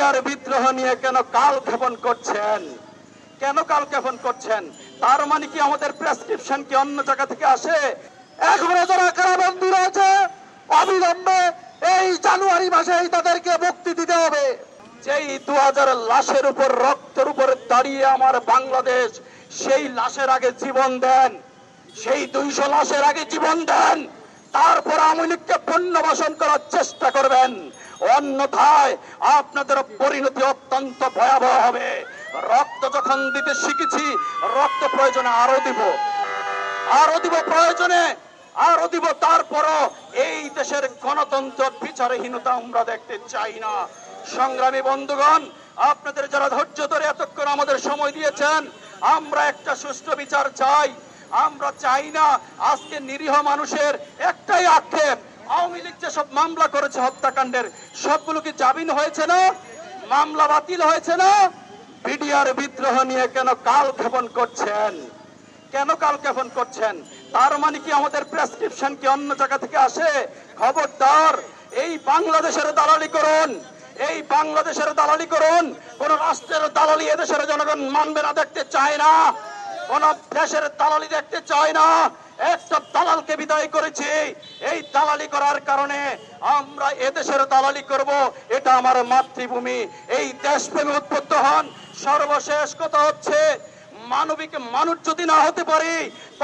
BDR বিদ্রোহ নিয়ে কেন কালক্ষেপণ করছেন? কেন কালক্ষেপণ করছেন? তার মানে কি আমাদের প্রেসক্রিপশন কি অন্য জায়গা থেকে আসে? এখনো যারা কারাবন্দী রয়েছে অবিলম্বে এই জানুয়ারি মাসেই তাদেরকে মুক্তি দিতে হবে। যেই 2000 লাশের উপর, রক্তের উপর দাঁড়িয়ে আমার বাংলাদেশ, সেই লাশের আগে জীবন দেন, সেই 200 লাশের আগে জীবন দেন, তারপর আওয়ামী লীগকে পুনর্বাসন করার চেষ্টা করবেন। অন্যথায় আপনাদের পরিণতি অত্যন্ত ভয়াবহ হবে। রক্ত যখন দিতে শিখেছি, রক্ত প্রয়োজনে আরো দিব, প্রয়োজনে আরো দিব। তারপরও এই দেশের গণতন্ত্র বিচারহীনতা আমরা দেখতে চাই না। সংগ্রামী বন্ধুগণ, আপনাদের যারা ধৈর্য ধরে এতক্ষণ আমাদের সময় দিয়েছেন, আমরা একটা সুষ্ঠু বিচার চাই। আমরা চাই না আজকে নিরীহ মানুষের একটাই আক্ষেপ, আওয়ামী লীগ যেসব মামলা করেছে হত্যাকাণ্ডের, সবগুলো কি জামিন হয়েছে না? মামলা বাতিল হয়েছে না? বিডিআর বিদ্রোহ নিয়ে কেন কালক্ষেপণ করছেন? কেন কালক্ষেপণ করছেন? তার মানে কি আমাদের প্রেসক্রিপশন কি অন্য জায়গা থেকে আসে? খবরদার, এই বাংলাদেশের দালালি করুন, এই বাংলাদেশের দালালি করুন। কোন রাষ্ট্রের দালালি এদেশের জনগণ মানবে না, দেখতে চায় না। কোন দেশের দালালি দেখতে চায় না। একটা দালালকে বিদায় করেছি, এই দালালি করার কারণে আমরা এদেশের দালালি করব। এটা আমার মাতৃভূমি, এই দেশপ্রেমে উদ্বুদ্ধ হন। সর্বশেষ কথা হচ্ছে, মানবিক মানুষ যদি না হতে পারে,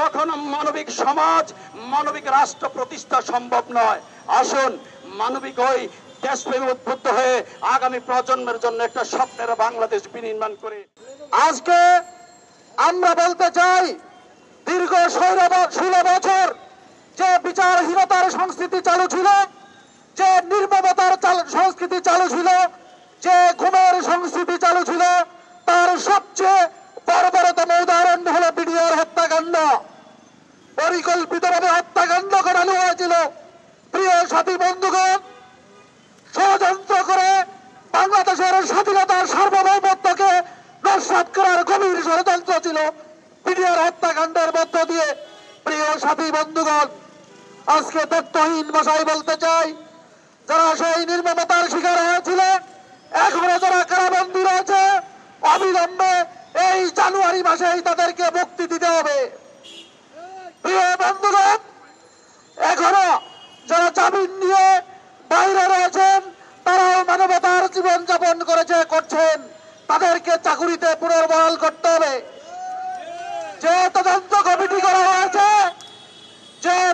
তখন মানবিক সমাজ, মানবিক রাষ্ট্র প্রতিষ্ঠা সম্ভব নয়। আসুন মানবিক হই, দেশপ্রেমে উদ্বুদ্ধ হয়ে আগামী প্রজন্মের জন্য একটা স্বপ্নের বাংলাদেশ বিনির্মাণ করে। আজকে আমরা বলতে চাই, দীর্ঘ 16 বছর যে বিচারহীনতার সংস্কৃতি চালু ছিল, যে নির্মমতার সংস্কৃতি চালু ছিল, যে ঘুমের সংস্কৃতি চালু ছিল, তার সবচেয়ে বর্বরতম উদাহরণ হলো বিডিআর হত্যাকাণ্ড। পরিকল্পিতভাবে হত্যাকাণ্ড করানো হয়েছিল। প্রিয় সাথী বন্ধুগণ, ষড়যন্ত্র করে বাংলাদেশের স্বাধীনতার সার্বভৌমত্বকে নস্যাৎ করার গভীর ষড়যন্ত্র ছিল বিডিআর হত্যাকাণ্ডের মধ্য দিয়ে। প্রিয় সাথী বন্ধুগণ, আজকে তথ্যহীন ভাষায় বলতে চাই, যারা সেই নির্মমতার শিকার হয়েছিল, এখনো যারা কারাবন্দী রয়েছে অবিলম্বে এই জানুয়ারি মাসেই তাদেরকে মুক্তি দিতে হবে। প্রিয় বন্ধুগণ, এখনো যারা জামিন নিয়ে বাইরে রয়েছেন, তারাও মানবতার জীবন যাপন করছেন, তাদেরকে চাকুরিতে পুনর্বহাল করতে হবে। যে তদন্ত কমিটি করা হয়েছে, সেই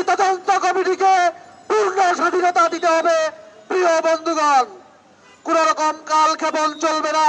তদন্ত কমিটিকে পূর্ণ স্বাধীনতা দিতে হবে। প্রিয় বন্ধুগণ, কোন রকম কালক্ষেপণ চলবে না।